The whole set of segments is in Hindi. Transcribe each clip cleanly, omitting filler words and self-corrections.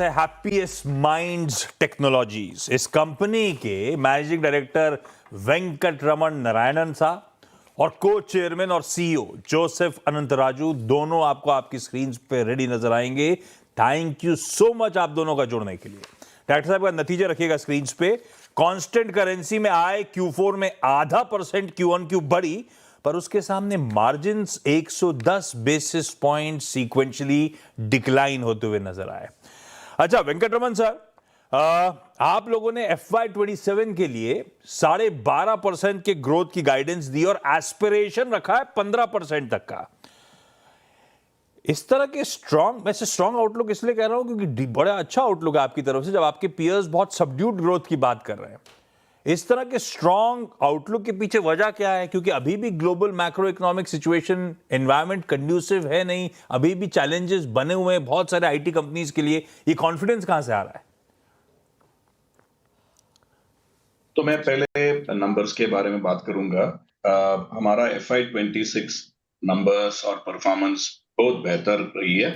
है हैप्पीएस्ट माइंड्स टेक्नोलॉजीज। इस कंपनी के मैनेजिंग डायरेक्टर वेंकट रमन नारायणन साहब और को चेयरमैन और सीईओ जोसेफ अनंतराजू दोनों आपको आपकी स्क्रीन पे रेडी नजर आएंगे। थैंक यू सो मच आप दोनों का जुड़ने के लिए। डॉक्टर साहब का नतीजा रखिएगा स्क्रीन पे। कांस्टेंट करेंसी में आए Q4 में 0.5% Q1Q बढ़ी, पर उसके सामने margins 110 basis point sequentially decline होते हुए नजर आए। अच्छा वेंकटरमन सर, आप लोगों ने FY27 के लिए 12.5% के ग्रोथ की गाइडेंस दी और एस्पिरेशन रखा है 15% तक का। इस तरह के स्ट्रॉन्ग आउटलुक इसलिए कह रहा हूं क्योंकि बड़ा अच्छा आउटलुक है आपकी तरफ से, जब आपके पीयर्स बहुत सबड्यूड ग्रोथ की बात कर रहे हैं। इस तरह के स्ट्रॉन्ग आउटलुक के पीछे वजह क्या है? क्योंकि अभी भी global macro economic situation environment conducive है नहीं, अभी भी चैलेंजेस बने हुए हैं बहुत सारे आईटी कंपनीज के लिए। ये कॉन्फिडेंस कहां से आ रहा है? तो मैं पहले नंबर्स के बारे में बात करूंगा। हमारा FY26 नंबर्स और परफॉर्मेंस बहुत बेहतर रही है।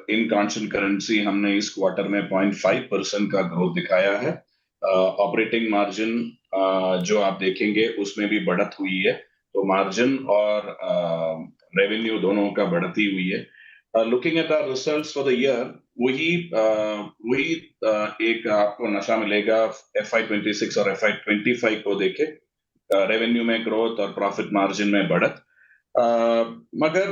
इन कॉन्स्टेंट करेंसी हमने इस क्वार्टर में 0.5% का ग्रोथ दिखाया है। ऑपरेटिंग मार्जिन जो आप देखेंगे उसमें भी बढ़त हुई है, तो मार्जिन और रेवेन्यू दोनों का बढ़ती हुई है। Looking at our results for the year, वही एक आपको नशा मिलेगा FY26 और FY25 को देखे। रेवेन्यू में ग्रोथ और प्रॉफिट मार्जिन में बढ़त। मगर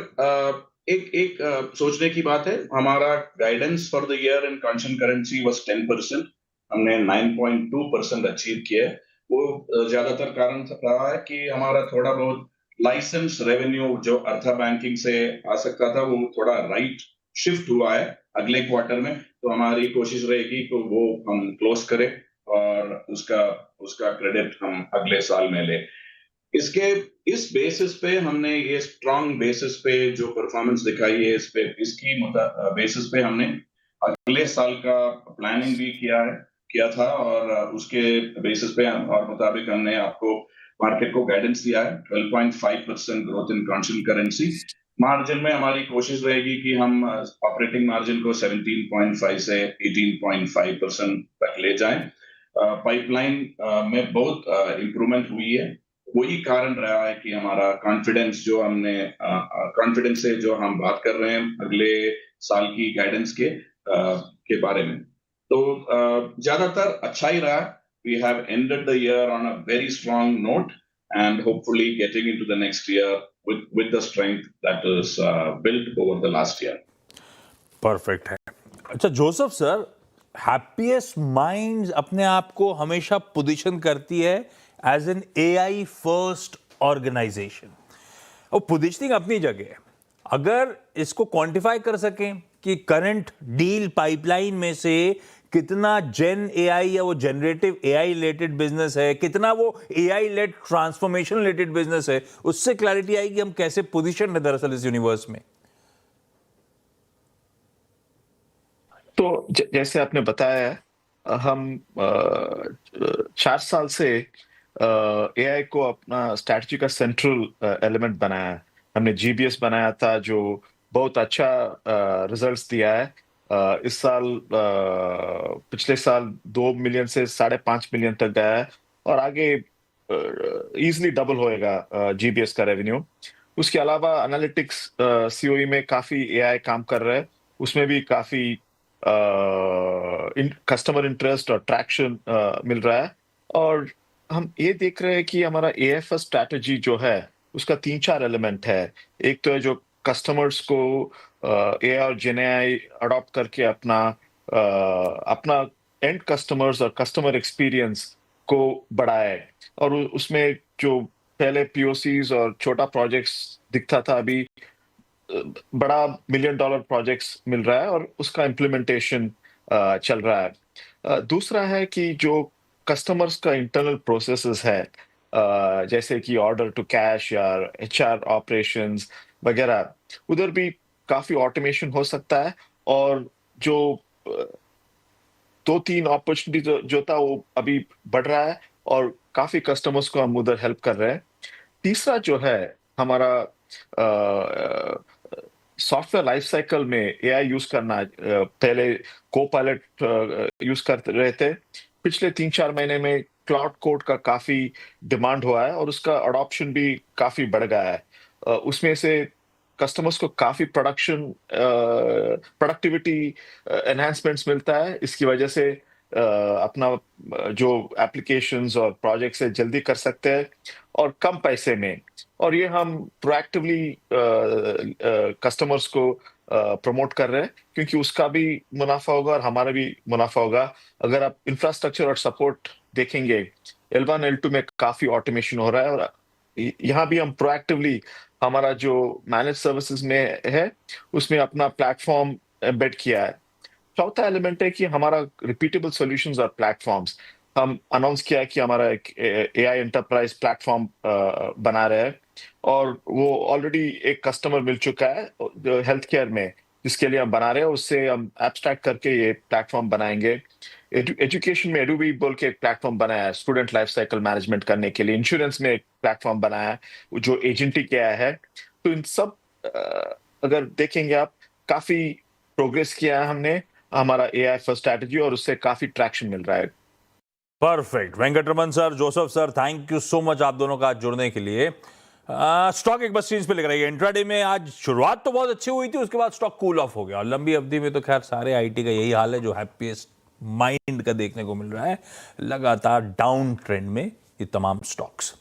एक सोचने की बात है, हमारा guidance for the year in constant currency was 10%, हमने 9.2% अचीव किया है। वो ज्यादातर कारण रहा है कि हमारा थोड़ा बहुत लाइसेंस रेवेन्यू जो अर्था बैंकिंग से आ सकता था, वो थोड़ा राइट शिफ्ट हुआ है अगले क्वार्टर में। तो हमारी कोशिश रहेगी कि वो हम क्लोज करें और उसका क्रेडिट हम अगले साल में ले। इस बेसिस पे हमने ये स्ट्रांग बेसिस पे जो परफॉर्मेंस दिखाई है, इसकी बेसिस पे हमने अगले साल का प्लानिंग भी किया था और उसके बेसिस पे और मुताबिक हमने आपको मार्केट को गाइडेंस दिया है 12.5% growth in constant currency. Margin में हमारी कोशिश रहेगी कि हम ऑपरेटिंग मार्जिन को 17.5 से 18.5% तक ले जाएं। पाइपलाइन में बहुत इम्प्रूवमेंट हुई है। वही कारण रहा है कि हमारा कॉन्फिडेंस से जो हम बात कर रहे हैं अगले साल की गाइडेंस के बारे में, तो ज्यादातर अच्छा ही रहा। We have ended the year on a very strong note and hopefully getting into the next year with the strength that is built over the last year. Perfect है। अच्छा जोसेफ सर, हैप्पीएस्ट माइंड्स अपने आप को हमेशा पोजीशन करती है as an AI first organisation, और पोजीशनिंग अपनी जगह है। अगर इसको क्वांटिफाई कर सकें कि करंट डील पाइपलाइन में से कितना जेन AI या वो जनरेटिव AI रिलेटेड बिजनेस है, कितना वो AI led transformation related business है, उससे क्लैरिटी आएगी हम कैसे पोजीशन है दरअसल इस यूनिवर्स में। तो जैसे आपने बताया, हम 4 साल से AI को अपना स्ट्रैटेजी का सेंट्रल एलिमेंट बनाया है। हमने GBS बनाया था जो बहुत अच्छा रिजल्ट्स दिया है। इस साल पिछले साल 2 मिलियन से 5.5 मिलियन तक गया है और आगे इजीली डबल होएगा GBS का रेवेन्यू। उसके अलावा एनालिटिक्स COE में काफी AI काम कर रहा है, उसमें भी काफी कस्टमर इंटरेस्ट और ट्रैक्शन मिल रहा है। और हम ये देख रहे हैं कि हमारा AI फर्स्ट स्ट्रैटेजी जो है उसका 3-4 एलिमेंट है। एक तो है जो कस्टमर्स को AI और GenAI अडॉप्ट करके अपना एंड कस्टमर्स और कस्टमर एक्सपीरियंस को बढ़ाए, और उसमें जो पहले POCs और छोटा प्रोजेक्ट्स दिखता था, अभी बड़ा $1 मिलियन प्रोजेक्ट्स मिल रहा है और उसका इम्प्लीमेंटेशन चल रहा है। दूसरा है कि जो कस्टमर्स का इंटरनल प्रोसेसेस है, जैसे कि ऑर्डर टू कैश या HR ऑपरेशंस वगैरह, उधर भी काफी ऑटोमेशन हो सकता है। और जो 2-3 अपॉर्चुनिटी जो था वो अभी बढ़ रहा है और काफी कस्टमर्स को हम उधर हेल्प कर रहे हैं। तीसरा जो है हमारा सॉफ्टवेयर लाइफ साइकिल में एआई यूज करना पहले को पायलट यूज कर रहे थे। पिछले 3-4 महीने में क्लाउड कोड का काफी डिमांड हुआ है और उसका अडॉप्शन भी काफी बढ़ गया है। उसमें से कस्टमर्स को काफी प्रोडक्टिविटी एनहांसमेंट्स मिलता है। इसकी वजह से अपना जो एप्लीकेशंस और प्रोजेक्ट्स है जल्दी कर सकते हैं और कम पैसे में। और ये हम प्रोएक्टिवली कस्टमर्स को प्रमोट कर रहे हैं क्योंकि उसका भी मुनाफा होगा और हमारा भी मुनाफा होगा। अगर आप इंफ्रास्ट्रक्चर और सपोर्ट देखेंगे, L1 L2 में काफी ऑटोमेशन हो रहा है और यहाँ भी हम प्रोएक्टिवली हमारा जो मैनेज सर्विसेज में है उसमें अपना प्लेटफॉर्म एम्बेड किया है। चौथा एलिमेंट है कि हमारा रिपीटेबल सॉल्यूशंस और प्लेटफॉर्म्स हम अनाउंस किया है कि हमारा एक एआई एंटरप्राइज प्लेटफॉर्म बना रहे हैं और वो ऑलरेडी एक कस्टमर मिल चुका है हेल्थ केयर में, जिसके लिए हम बना रहे हैं। उससे हम एब्स्ट्रैक्ट करके ये प्लेटफॉर्म बनाएंगे। एजुकेशन में एडुबी बोल के एक प्लेटफॉर्म बनाया है स्टूडेंट लाइफ साइकिल मैनेजमेंट करने के लिए। इंश्योरेंस में एक प्लेटफॉर्म बनाया है जो एजेंटिक एआई है। तो इन सब अगर देखेंगे आप, काफी प्रोग्रेस किया है हमने हमारा एआई फर्स्ट स्ट्रैटेजी और उससे काफी ट्रैक्शन मिल रहा है। Perfect. Venkataraman sir, Joseph sir, thank you so much आप दोनों का आज जुड़ने के लिए। स्टॉक एक बस चीज पे लेकर आइए। इंट्राडे में आज शुरुआत तो बहुत अच्छी हुई थी, उसके बाद स्टॉक कूल ऑफ हो गया और लंबी अवधि में तो खैर सारे आईटी का यही हाल है जो हैप्पीएस्ट माइंड का देखने को मिल रहा है। लगातार डाउन ट्रेंड में ये तमाम स्टॉक्स।